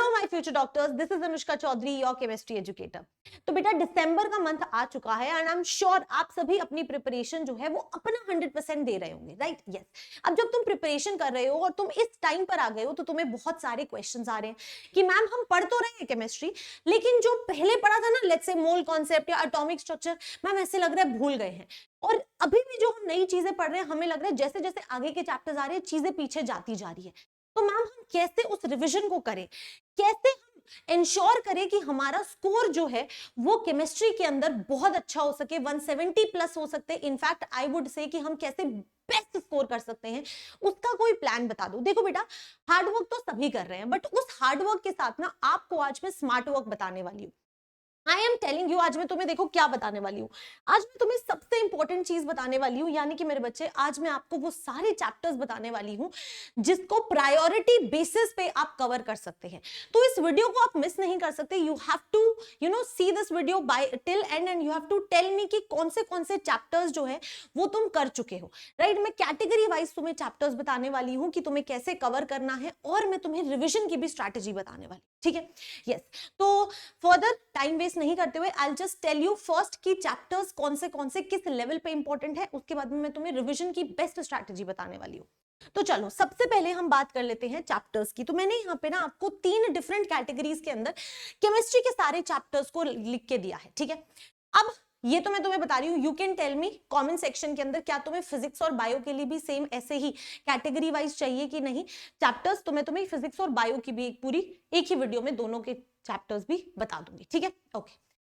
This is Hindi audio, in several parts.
Hello my future doctors, this is Anushka Chaudhary, your chemistry educator. तो बेटा दिसंबर का मंथ आ चुका है एंड आई एम श्योर आप सभी अपनी प्रिपरेशन जो है वो अपना 100% दे रहे होंगे, राइट? यस। अब जब तुम प्रिपरेशन कर रहे हो और तुम इस टाइम पर आ गए हो तो तुम्हें बहुत सारे क्वेश्चंस आ रहे हैं कि मैम हम पढ़ तो रहे हैं केमिस्ट्री, लेकिन जो पहले पढ़ा था ना, लेट्स से मोल कॉन्सेप्ट या एटॉमिक स्ट्रक्चर, मैम ऐसे लग रहा है भूल गए हैं। और अभी भी जो हम नई चीजें पढ़ रहे हैं हमें लग रहा है जैसे जैसे आगे के चैप्टर्स आ रहे हैं चीजें पीछे जाती जा रही है। तो मैम हम कैसे उस रिवीजन को करें, कैसे हम इंश्योर करें कि हमारा स्कोर जो है वो केमिस्ट्री के अंदर बहुत अच्छा हो सके, 170 प्लस हो सकते हैं। इनफैक्ट आई वुड से कि हम कैसे बेस्ट स्कोर कर सकते हैं, उसका कोई प्लान बता दो। देखो बेटा, हार्डवर्क तो सभी कर रहे हैं, बट उस हार्डवर्क के साथ ना आपको आज मैं स्मार्ट वर्क बताने वाली हूँ। आई एम टेलिंग यू, आज मैं तुम्हें देखो क्या बताने वाली हूँ। आज मैं तुम्हें सबसे इंपॉर्टेंट चीज बताने वाली हूँ, यानी कि मेरे बच्चे आज मैं आपको वो सारे चैप्टर्स बताने वाली हूँ जिसको प्रायोरिटी बेसिस पे आप कवर कर सकते हैं। तो इस वीडियो को आप मिस नहीं कर सकते। You have to see this video by till end and you have to tell me कि कौन से चैप्टर्स जो है वो तुम कर चुके हो, राइट? मैं कैटेगरी वाइज तुम्हें चैप्टर्स बताने वाली हूँ कि तुम्हें कैसे कवर करना है, और मैं तुम्हें रिविजन की भी स्ट्रैटेजी बताने वाली, ठीक है? यस। तो फर्दर टाइम वेस्ट नहीं करते हुए I just tell you first की चैप्टर्स कौन से किस लेवल पे इंपॉर्टेंट है, उसके बाद में मैं तुम्हें रिवीजन की बेस्ट स्ट्रैटेजी बताने वाली हूँ। तो चलो सबसे पहले हम बात कर लेते हैं चैप्टर्स की। तो मैंने यहाँ पे ना आपको 3 डिफरेंट कैटेगरीज के अंदर केमिस्ट्री के सारे चैप्टर्स को लिख के दिया है, ठीक है? अब ये तो मैं तुम्हें बता रही हूँ, you can tell me comment section के अंदर क्या तुम्हें फिजिक्स और बायो के लिए भी सेम ऐसे ही कैटेगरी वाइज चाहिए कि नहीं चैप्टर्स। तो मैं तुम्हें फिजिक्स और बायो की भी एक ही वीडियो में दोनों के चैप्टर्स भी बता दूंगी, ठीक है? ओके,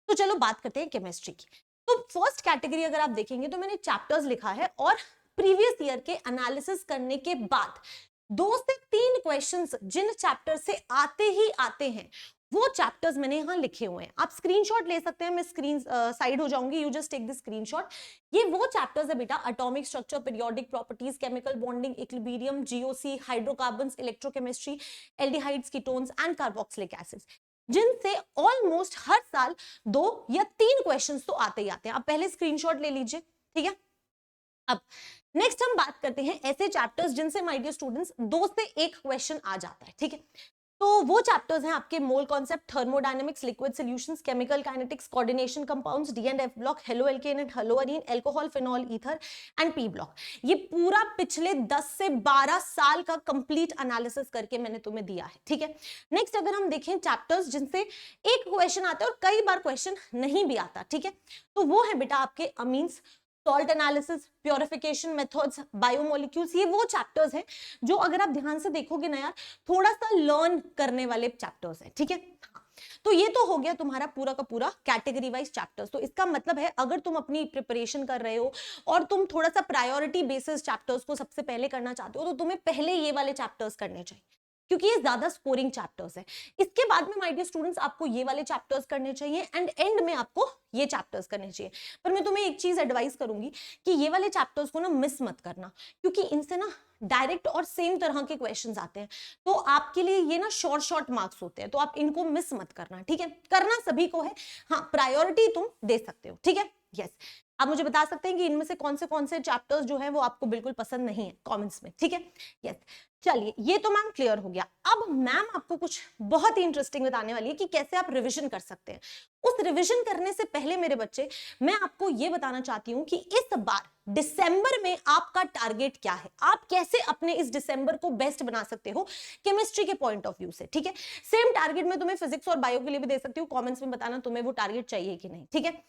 तो चलो बात करते हैं केमिस्ट्री की। तो फर्स्ट कैटेगरी अगर आप देखेंगे तो मैंने चैप्टर्स लिखा है और प्रीवियस ईयर के एनालिसिस करने के बाद 2 से 3 क्वेश्चंस जिन चैप्टर से आते ही आते हैं वो चैप्टर्स मैंने यहां लिखे हुए हैं। आप स्क्रीनशॉट ले सकते हैं, मैं स्क्रीन साइड हो जाऊंगी, you just take the screenshot. ये वो चैप्टर्स है बेटा, atomic structure, periodic properties, chemical bonding, equilibrium, GOC, hydrocarbons, electrochemistry, aldehydes, ketones and carboxylic acids, जिनसे ऑलमोस्ट हर साल 2 या 3 क्वेश्चंस तो आते ही आते हैं। आप पहले स्क्रीनशॉट ले लीजिए, ठीक है? अब नेक्स्ट हम बात करते हैं ऐसे चैप्टर्स जिनसे माय डियर स्टूडेंट्स 2 से 1 क्वेश्चन आ जाता है, ठीक है? तो वो चैप्टर्स हैं आपके mole concept, thermodynamics, liquid solutions, chemical kinetics, coordination compounds, D and F block, halo alkane and hello Areen, alcohol, phenol, ether and P block. ये पूरा पिछले 10 से 12 साल का कंप्लीट एनालिसिस करके मैंने तुम्हें दिया है, ठीक है? नेक्स्ट अगर हम देखें चैप्टर्स जिनसे एक क्वेश्चन आता है और कई बार क्वेश्चन नहीं भी आता, ठीक है? तो वो है बेटा आपके amines, salt analysis, purification methods, biomolecules. ये वो चैप्टर्स हैं जो अगर आप ध्यान से देखोगे ना यार, थोड़ा सा लर्न करने वाले चैप्टर्स हैं, ठीक है? तो ये तो हो गया तुम्हारा पूरा का पूरा कैटेगरी वाइज चैप्टर्स। तो इसका मतलब है अगर तुम अपनी प्रिपरेशन कर रहे हो और तुम थोड़ा सा प्रायोरिटी बेसिस चैप्टर्स को सबसे पहले करना चाहते हो तो तुम्हें पहले ये वाले चैप्टर्स करने चाहिए, क्योंकि ये ज्यादा स्कोरिंग चैप्टर्स है। इसके बाद में माय डियर स्टूडेंट्स आपको ये वाले चैप्टर्स करने चाहिए एंड एंड में आपको ये चैप्टर्स करने चाहिए। पर मैं तुम्हें एक चीज एडवाइस करूंगी कि ये वाले चैप्टर्स को ना मिस मत करना, क्योंकि इनसे ना डायरेक्ट और सेम तरह के क्वेश्चंस आते हैं। तो आपके लिए ये ना शॉर्ट मार्क्स होते हैं, तो आप इनको मिस मत करना, ठीक है? करना सभी को है, हाँ प्रायोरिटी तुम दे सकते हो, ठीक है? यस। आप मुझे बता सकते हैं कि इनमें से कौन से चैप्टर्स जो हैं वो आपको बिल्कुल पसंद नहीं है कमेंट्स में, ठीक है? यस। चलिए ये तो मैम क्लियर हो गया। अब मैम आपको कुछ बहुत ही इंटरेस्टिंग बताने वाली है कि कैसे आप रिवीजन कर सकते हैं। उस रिवीजन करने से पहले मेरे बच्चे मैं आपको ये बताना चाहती हूँ कि इस बार दिसंबर में आपका टारगेट क्या है, आप कैसे अपने इस दिसंबर को बेस्ट बना सकते हो केमिस्ट्री के पॉइंट ऑफ व्यू से, ठीक है? सेम टारगेट मैं तुम्हें फिजिक्स और बायो के लिए भी दे सकती हूँ, कमेंट्स में बताना तुम्हें वो टारगेट चाहिए कि नहीं, ठीक है?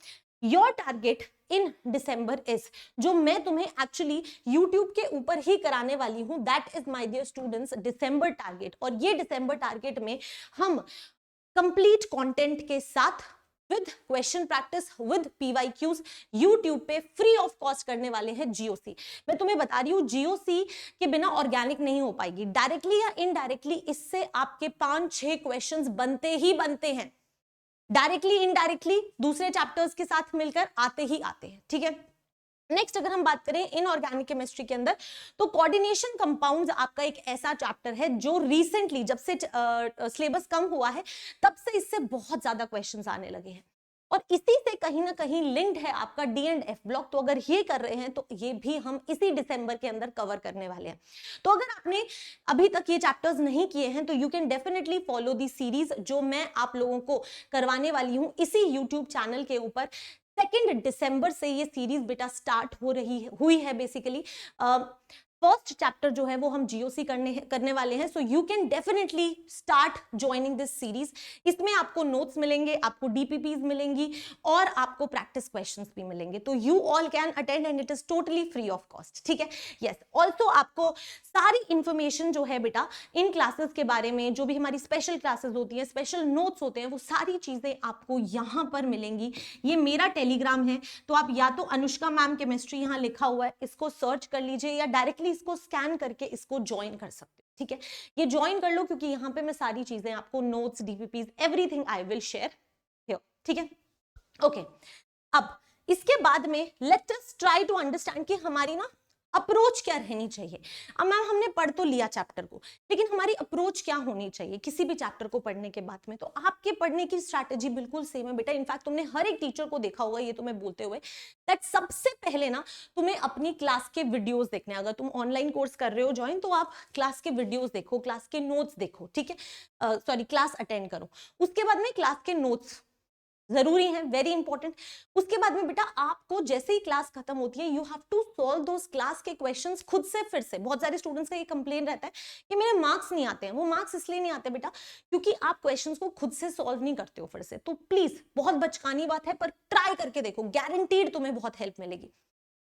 Your target in December is, जो मैं तुम्हें एक्चुअली यूट्यूब के ऊपर ही कराने वाली हूं, that is my dear students December target. और ये दिसंबर टारगेट में हम कंप्लीट कंटेंट के साथ with question practice with PYQs YouTube पे फ्री ऑफ कॉस्ट करने वाले हैं जीओसी। मैं तुम्हें बता रही हूं जीओसी के बिना ऑर्गेनिक नहीं हो पाएगी, डायरेक्टली या इनडायरेक्टली इससे आपके 5-6 क्वेश्चंस बनते ही बनते हैं, डायरेक्टली इनडायरेक्टली दूसरे चैप्टर्स के साथ मिलकर आते ही आते हैं, ठीक है? नेक्स्ट अगर हम बात करें इनऑर्गेनिक केमिस्ट्री के अंदर, तो कोऑर्डिनेशन कंपाउंड्स आपका एक ऐसा चैप्टर है जो रिसेंटली जब से सिलेबस कम हुआ है तब से इससे बहुत ज्यादा क्वेश्चंस आने लगे हैं। और इसी से कहीं ना कहीं लिंक्ड है आपका डी एंड एफ ब्लॉक। तो अगर ये कर रहे हैं तो ये भी हम इसी दिसंबर के अंदर कवर करने वाले हैं। तो अगर आपने अभी तक ये चैप्टर्स नहीं किए हैं तो you can definitely follow the series जो मैं आप लोगों को करवाने वाली हूं इसी यूट्यूब चैनल के ऊपर। 2 दिसंबर से ये सीरीज बेटा स्टार्ट हुई है बेसिकली। फर्स्ट चैप्टर जो है वो हम जीओसी करने वाले हैं। So you can definitely start joining this series. इसमें आपको नोट्स मिलेंगे, आपको डीपीपीज मिलेंगी और आपको प्रैक्टिस क्वेश्चंस भी मिलेंगे। तो you all can attend and it is totally free of cost, ठीक है। यस, ऑल्सो आपको सारी इंफॉर्मेशन जो है बेटा इन क्लासेस के बारे में, जो भी हमारी स्पेशल क्लासेस होती है, स्पेशल नोट्स होते हैं, वो सारी चीजें आपको यहाँ पर मिलेंगी। ये मेरा टेलीग्राम है, तो आप या तो अनुष्का मैम केमिस्ट्री यहाँ लिखा हुआ है इसको सर्च कर लीजिए या डायरेक्टली इसको स्कैन करके इसको ज्वाइन कर सकते हो, ठीक है। ये ज्वाइन कर लो क्योंकि यहाँ पे मैं सारी चीजें आपको notes, DPPs, everything I will share here, ठीक है। ओके, अब इसके बाद में let us try to understand कि हमारी ना अप्रोच क्या रहनी चाहिए। अब मैम हमने पढ़ तो लिया चैप्टर को, लेकिन हमारी अप्रोच क्या होनी चाहिए किसी भी चैप्टर को पढ़ने के बाद में। तो आपके पढ़ने की स्ट्रैटेजी बिल्कुल सेम है बेटा। इनफैक्ट तुमने हर एक टीचर को देखा होगा ये तुम्हें बोलते हुए दैट सबसे पहले ना तुम्हें अपनी क्लास के वीडियोस देखने। अगर तुम ऑनलाइन कोर्स कर रहे हो ज्वाइन, तो आप क्लास के वीडियोस देखो, क्लास के नोट्स देखो, ठीक है। सॉरी, क्लास अटेंड करो। उसके बाद में क्लास के नोट्स जरूरी है, वेरी इंपॉर्टेंट। उसके बाद में बेटा आपको जैसे ही क्लास खत्म होती है you have to solve those class के क्वेश्चंस खुद से। फिर से बहुत सारे स्टूडेंट्स का ये कंप्लेन रहता है कि मेरे मार्क्स नहीं आते हैं। वो मार्क्स इसलिए नहीं आते बेटा क्योंकि आप क्वेश्चंस को खुद से सॉल्व नहीं करते हो फिर से। तो प्लीज, बहुत बचकानी बात है पर ट्राई करके देखो, गारंटीड तुम्हें बहुत हेल्प मिलेगी।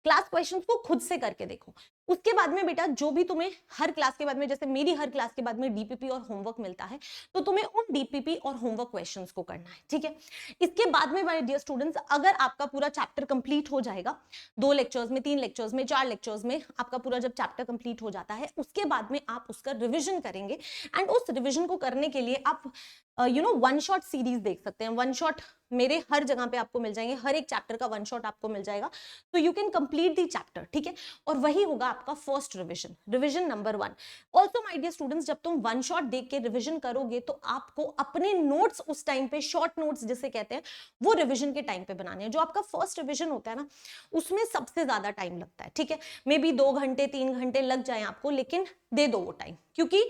क्लास क्वेश्चंस को खुद से करके देखो। उसके बाद में बेटा जो भी तुम्हें हर क्लास के बाद में, जैसे मेरी हर क्लास के बाद में डीपीपी और होमवर्क मिलता है, तो तुम्हें उन डीपीपी और होमवर्क क्वेश्चंस को करना है, ठीक है। इसके बाद में माय डियर स्टूडेंट्स, अगर आपका पूरा चैप्टर कंप्लीट हो जाएगा 2 लेक्चर्स में, 3 लेक्चर्स में, 4 लेक्चर्स में, आपका पूरा जब चैप्टर कंप्लीट हो जाता है उसके बाद में आप उसका रिविजन करेंगे। एंड उस रिविजन को करने के लिए आप वन शॉट सीरीज देख सकते हैं। वन शॉट मेरे हर जगह पे आपको मिल जाएंगे, हर एक चैप्टर का वन शॉट आपको मिल जाएगा। तो you can complete the chapter, ठीक है। और वही होगा आपका first revision, revision number 1। Also my dear students, जब तुम वन शॉट देख के रिविजन करोगे तो आपको अपने नोट्स उस टाइम पे, शॉर्ट नोट्स जिसे कहते हैं, वो रिविजन के टाइम पे बनाने हैं। जो आपका फर्स्ट रिविजन होता है ना, उसमें सबसे ज्यादा टाइम लगता है, ठीक है। मे बी 2 घंटे 3 घंटे लग जाए आपको, लेकिन दे दो वो टाइम, क्योंकि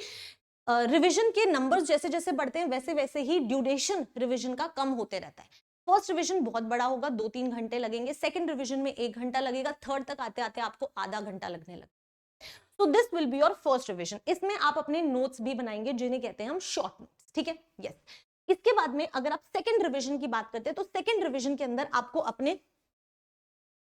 रिविजन के नंबर्स जैसे जैसे बढ़ते हैं वैसे वैसे ही ड्यूरेशन रिविजन का कम होते रहता है। फर्स्ट रिविजन बहुत बड़ा होगा, 2-3 घंटे लगेंगे। सेकंड रिविजन में 1 घंटा लगेगा। थर्ड तक आते आते आपको आधा घंटा लगने लगेगा। So this will be your first revision. इसमें आप अपने नोट्स भी बनाएंगे जिन्हें कहते हैं हम शॉर्ट नोट्स, ठीक है। यस, इसके बाद में अगर आप सेकंड रिविजन की बात करते हैं तो सेकंड रिविजन के अंदर आपको अपने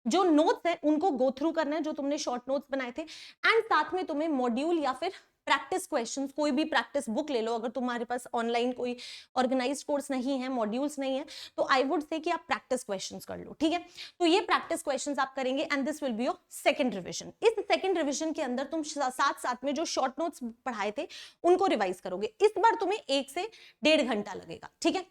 जो नोट्स है उनको गो थ्रू करना है, जो तुमने शॉर्ट नोट्स बनाए थे। एंड साथ में तुम्हें मॉड्यूल या फिर प्रैक्टिस क्वेश्चंस, कोई भी प्रैक्टिस बुक ले लो। अगर तुम्हारे पास ऑनलाइन कोई ऑर्गेनाइज्ड कोर्स नहीं है, मॉड्यूल्स नहीं है, तो आई वुड से कि आप प्रैक्टिस क्वेश्चंस कर लो, ठीक है। तो ये प्रैक्टिस क्वेश्चंस आप करेंगे and this will be your second revision. इस सेकंड रिवीजन के अंदर तुम साथ साथ में जो शॉर्ट नोट्स पढ़ाए थे उनको रिवाइज करोगे। इस बार तुम्हें 1 से 1.5 घंटा लगेगा, ठीक है।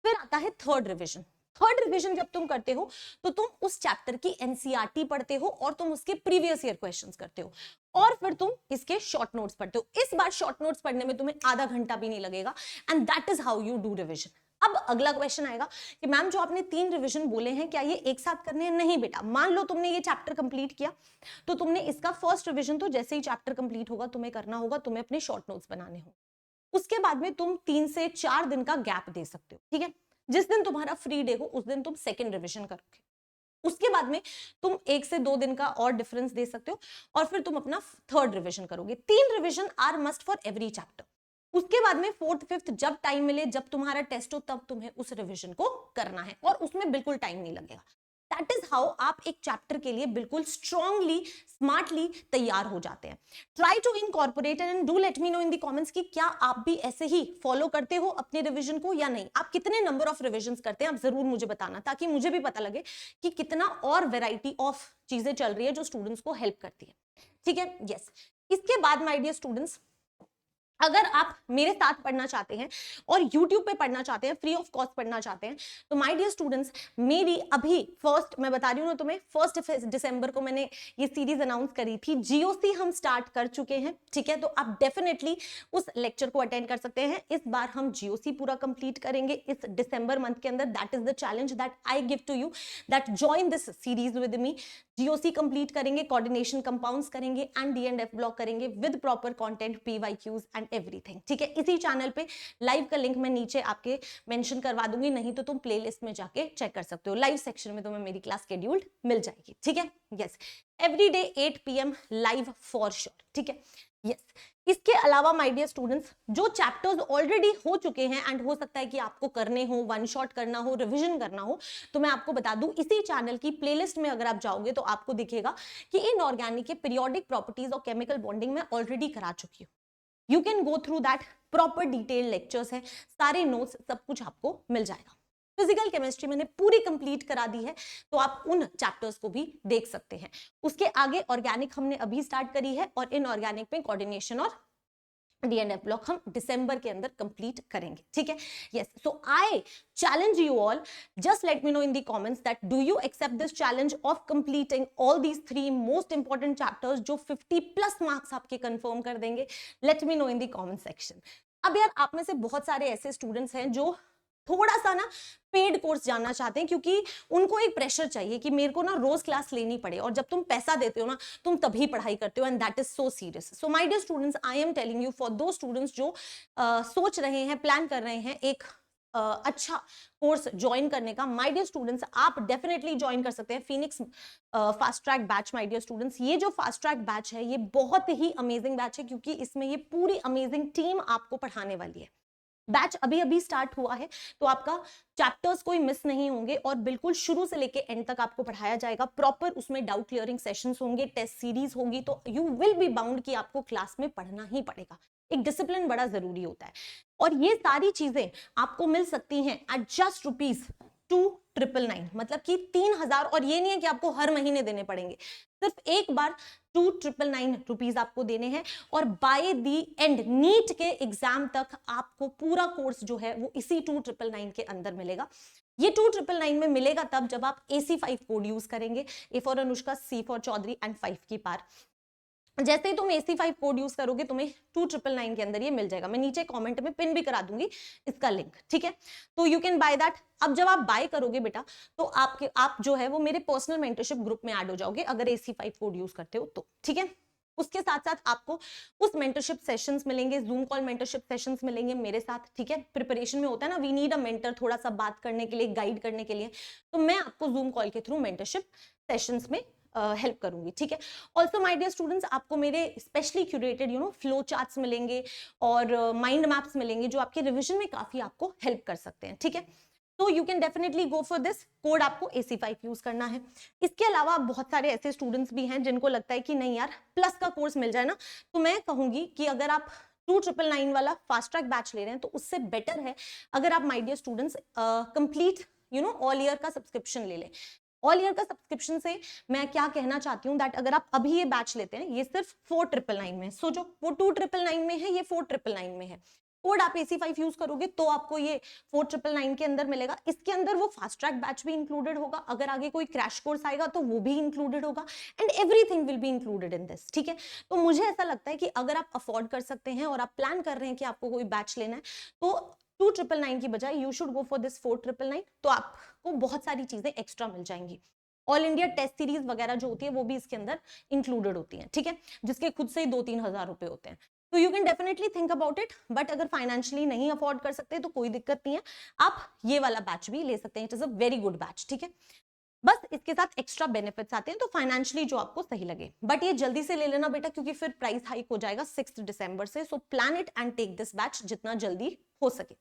फिर आता है थर्ड रिवीजन। थर्ड रिवीजन जब तुम करते हो तो तुम उस चैप्टर की एनसीईआरटी पढ़ते हो और तुम उसके प्रीवियस ईयर क्वेश्चंस करते हो और फिर तुम इसके शॉर्ट नोट्स पढ़ते हो। इस बार शॉर्ट नोट्स पढ़ने में तुम्हें आधा घंटा भी नहीं लगेगा and that is how you do revision. अब अगला क्वेश्चन आएगा कि मैम जो आपने 3 रिवीजन बोले हैं क्या ये एक साथ करने हैं? नहीं बेटा, मान लो तुमने ये चैप्टर कंप्लीट किया तो तुमने इसका फर्स्ट रिवीजन तो जैसे ही चैप्टर कंप्लीट होगा तुम्हें करना होगा, तुम्हें अपने शॉर्ट नोट्स बनाने होंगे। उसके बाद में तुम 3 से 4 दिन का गैप दे सकते हो, ठीक है। जिस दिन तुम्हारा फ्री डे हो उस दिन तुम सेकंड रिवीजन करोगे। उसके बाद में तुम 1 से 2 दिन का और डिफरेंस दे सकते हो और फिर तुम अपना थर्ड रिवीजन करोगे। 3 revision are must for every chapter. उसके बाद में 4th 5th जब टाइम मिले, जब तुम्हारा टेस्ट हो, तब तुम्हें उस रिवीजन को करना है और उसमें बिल्कुल टाइम नहीं लगेगा। दैट इज हाउ आप एक चैप्टर के लिए बिल्कुल स्ट्रांगली, स्मार्टली तैयार हो जाते हैं। Try to incorporate and do let me know in the comments कि क्या आप भी ऐसे ही फॉलो करते हो अपने रिवीजन को या नहीं। आप कितने नंबर ऑफ रिवीजन करते हैं आप जरूर मुझे बताना, ताकि मुझे भी पता लगे कि कितना और वेराइटी ऑफ चीजें चल रही है जो स्टूडेंट्स को हेल्प करती है, ठीक है। यस, इसके बाद माय डियर स्टूडेंट्स अगर आप मेरे साथ पढ़ना चाहते हैं और YouTube पे पढ़ना चाहते हैं, फ्री ऑफ कॉस्ट पढ़ना चाहते हैं, तो माय डियर स्टूडेंट्स, मेरी अभी फर्स्ट, मैं बता रही हूँ ना तुम्हें, 1 दिसंबर को मैंने ये सीरीज अनाउंस करी थी, जीओसी हम स्टार्ट कर चुके हैं, ठीक है। तो आप डेफिनेटली उस लेक्चर को अटेंड कर सकते हैं। इस बार हम जीओसी पूरा कंप्लीट करेंगे इस दिसंबर मंथ के अंदर। That is the challenge that I give to you, that join this series with me. GOC complete करेंगे, कोऑर्डिनेशन कंपाउंड्स करेंगे and D and F block करेंगे with proper content, PYQs and everything, ठीक है। इसी चैनल पे लाइव का लिंक मैं नीचे आपके मेंशन करवा दूंगी, नहीं तो तुम प्लेलिस्ट में जाके चेक कर सकते हो। लाइव सेक्शन में तुम्हें मेरी क्लास शेड्यूल्ड मिल जाएगी, ठीक है। Yes, every day 8 PM live for sure, ठीक है। यस, इसके अलावा माय डियर स्टूडेंट्स, जो चैप्टर्स ऑलरेडी हो चुके हैं एंड हो सकता है कि आपको करने हो, वन शॉट करना हो, रिवीजन करना हो, तो मैं आपको बता दूं, इसी चैनल की प्लेलिस्ट में अगर आप जाओगे तो आपको दिखेगा कि इनऑर्गेनिक के पीरियोडिक प्रॉपर्टीज और केमिकल बॉन्डिंग में ऑलरेडी करा चुकी हूँ। You can go through that, proper detail lectures है, सारे नोट्स, सब कुछ आपको मिल जाएगा। फिजिकल केमिस्ट्री मैंने पूरी कंप्लीट करा दी है, तो आप उन चैप्टर्स को भी देख सकते हैं। उसके आगे ऑर्गेनिक हमने अभी स्टार्ट करी है, और इनऑर्गेनिक में कोऑर्डिनेशन और डीएनएफ ब्लॉक हम दिसंबर के अंदर कंप्लीट करेंगे, ठीक है। Yes, so I challenge you all, just let me know in the comments that do you accept this challenge of completing all these 3 most important chapters जो 50+ मार्क्स आपके कंफर्म कर देंगे। let me know in the comment section। अब यार, आप में से बहुत सारे ऐसे स्टूडेंट्स हैं जो थोड़ा सा ना पेड कोर्स जानना चाहते हैं, क्योंकि उनको एक प्रेशर चाहिए कि मेरे को ना रोज क्लास लेनी पड़े, और जब तुम पैसा देते हो ना, तुम तभी पढ़ाई करते हो, and that is so serious. So my dear students, I am telling you, for those students जो सोच रहे हैं, प्लान कर रहे हैं एक अच्छा कोर्स ज्वाइन करने का, माय डियर स्टूडेंट्स, आप डेफिनेटली ज्वाइन कर सकते हैं Phoenix fast track batch. My dear students, ये जो फास्ट ट्रैक बैच है, ये बहुत ही अमेजिंग बैच है, क्योंकि इसमें ये पूरी अमेजिंग टीम आपको पढ़ाने वाली है। बैच अभी अभी स्टार्ट हुआ है, तो आपका चैप्टर्स कोई मिस नहीं होंगे, और बिल्कुल शुरू से लेके एंड तक आपको पढ़ाया जाएगा प्रॉपर। उसमें डाउट क्लियरिंग सेशंस होंगे, टेस्ट सीरीज होगी, तो यू विल बी बाउंड कि आपको क्लास में पढ़ना ही पड़ेगा। एक डिसिप्लिन बड़ा जरूरी होता है, और ये सारी चीजें आपको मिल सकती हैं एट जस्ट ₹2,999, मतलब कि 3,000। और ये नहीं है कि आपको हर महीने देने पड़ेंगे, सिर्फ एक बार ₹2,999 आपको देने हैं, और बाय दी एंड नीट के एग्जाम तक आपको पूरा कोर्स जो है वो इसी 2,999 के अंदर मिलेगा। ये 2,999 में मिलेगा तब जब आप AC5 कोड यूज करेंगे, A for Anushka, C for Chaudhary and 5 की पार। जैसे ही तुम AC5 कोड यूज करोगे, तुम्हें 2,999 के अंदर ये मिल जाएगा। मैं नीचे कमेंट में पिन भी करा दूंगी इसका लिंक, ठीक है। तो यू कैन बाय दैट। अब जब आप बाय करोगे बेटा, तो आप जो है वो मेरे पर्सनल मेंटरशिप ग्रुप में ऐड हो जाओगे, अगर AC5 कोड यूज करते हो तो, ठीक है। उसके साथ साथ आपको उस मेंटरशिप सेशंस मिलेंगे, जूम कॉल मेंटरशिप सेशंस मिलेंगे मेरे साथ, ठीक है। प्रिपरेशन में होता है ना, वी नीड अ मेंटर, थोड़ा सा बात करने के लिए, गाइड करने के लिए, तो मैं आपको जूम कॉल के थ्रू मेंटरशिप सेशंस में हेल्प करूंगी, ठीक है। ऑल्सो माय डियर स्टूडेंट्स, आपको मेरे स्पेशली क्यूरेटेड फ्लो चार्ट्स मिलेंगे और माइंड मैप्स मिलेंगे, जो आपके रिविजन में काफी आपको हेल्प कर सकते हैं, ठीक है। तो you can definitely go for this code, आपको AC5 यूज करना है। इसके अलावा बहुत सारे ऐसे स्टूडेंट्स भी हैं जिनको लगता है कि नहीं यार, प्लस का कोर्स मिल जाए ना, तो मैं कहूंगी कि अगर आप 2,999 वाला फास्ट ट्रैक बैच ले रहे हैं, तो उससे बेटर है अगर आप my dear students complete all year का सब्सक्रिप्शन ले लें। ऑल ईयर का सब्सक्रिप्शन से मैं क्या कहना चाहती हूँ, दैट अगर आप अभी ये बैच लेते हैं, ये सिर्फ 4,999 में, सो जो वो 2,999 में है, ये 4,999 में है। कोड आप AC5 यूज करोगे तो आपको ये 4,999 के अंदर मिलेगा। इसके अंदर वो फास्ट ट्रैक बैच भी इंक्लूडेड होगा, अगर आगे कोई क्रैश कोर्स आएगा तो वो भी इंक्लूडेड होगा, and everything will be included in this, ठीक है। तो मुझे ऐसा लगता है कि अगर आप अफोर्ड कर सकते हैं और आप प्लान कर रहे हैं कि आपको कोई बैच लेना है, तो 2,999 की बजाय you should go for this 4,999, तो आपको बहुत सारी चीजें एक्स्ट्रा मिल जाएंगी। ऑल इंडिया टेस्ट सीरीज वगैरह जो होती है वो भी इसके अंदर इंक्लूडेड होती है, ठीक है, जिसके खुद से ही 2-3 हजार रुपए होते हैं। तो you can definitely think about it, but अगर फाइनेंशियली नहीं अफोर्ड कर सकते तो कोई दिक्कत नहीं है, आप ये वाला बैच भी ले सकते हैं। It is a very good batch, ठीक है। बस इसके साथ एक्स्ट्रा बेनिफिट्स आते हैं, तो फाइनेंशियली जो आपको सही लगे, बट ये जल्दी से ले लेना बेटा, क्योंकि फिर प्राइस हाइक हो जाएगा 6 दिसंबर से। So plan it and take this batch जितना जल्दी हो सके।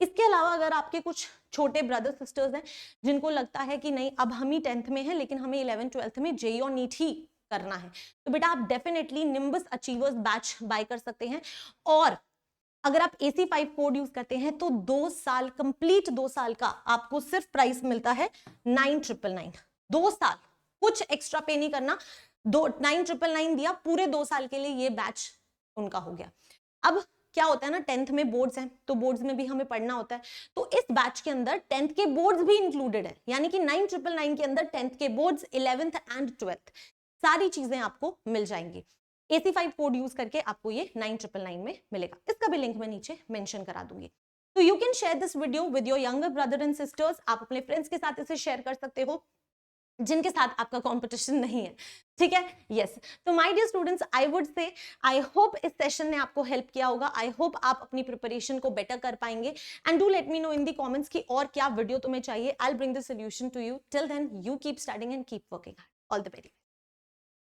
इसके अलावा अगर आपके कुछ छोटे ब्रदर सिस्टर्स हैं जिनको लगता है कि नहीं, अब हम ही 10th में हैं, लेकिन हमें 11th 12th में JEE और नीट ही करना है, तो बेटा आप definitely Nimbus achievers batch buy कर सकते हैं। और अगर आप AC5 कोड यूज करते हैं तो 2 साल कंप्लीट, 2 साल का आपको सिर्फ प्राइस मिलता है 9,999। 2 साल, कुछ एक्स्ट्रा पे नहीं करना, 9,999 दिया, पूरे 2 साल के लिए ये बैच उनका हो गया। अब क्या होता है ना, 10th में बोर्ड्स हैं, तो बोर्ड्स में भी हमें पढ़ना होता है, तो इस बैच के अंदर 10th के बोर्ड्स भी इंक्लूडेड है, यानी कि 9999 के अंदर 10th के बोर्ड्स, 11th एंड 12th सारी चीजें आपको मिल जाएंगी। AC5 कोड यूज करके आपको ये 9999 में मिलेगा। इसका भी लिंक मैं नीचे मेंशन करा दूंगी। तो you can share this video with your younger brother and sisters. आप अपने फ्रेंड्स के साथ इसे शेयर कर सकते हो जिनके साथ आपका कंपटीशन नहीं है, ठीक है। यस, तो my dear students, I would say I hope इस सेशन ने आपको हेल्प किया होगा। आई होप आप अपनी प्रिपरेशन को बेटर कर पाएंगे। And do let me know in the comments कि और क्या वीडियो तुम्हें चाहिए। I will bring the solution to you. Till then you keep studying and keep working hard. All the very best.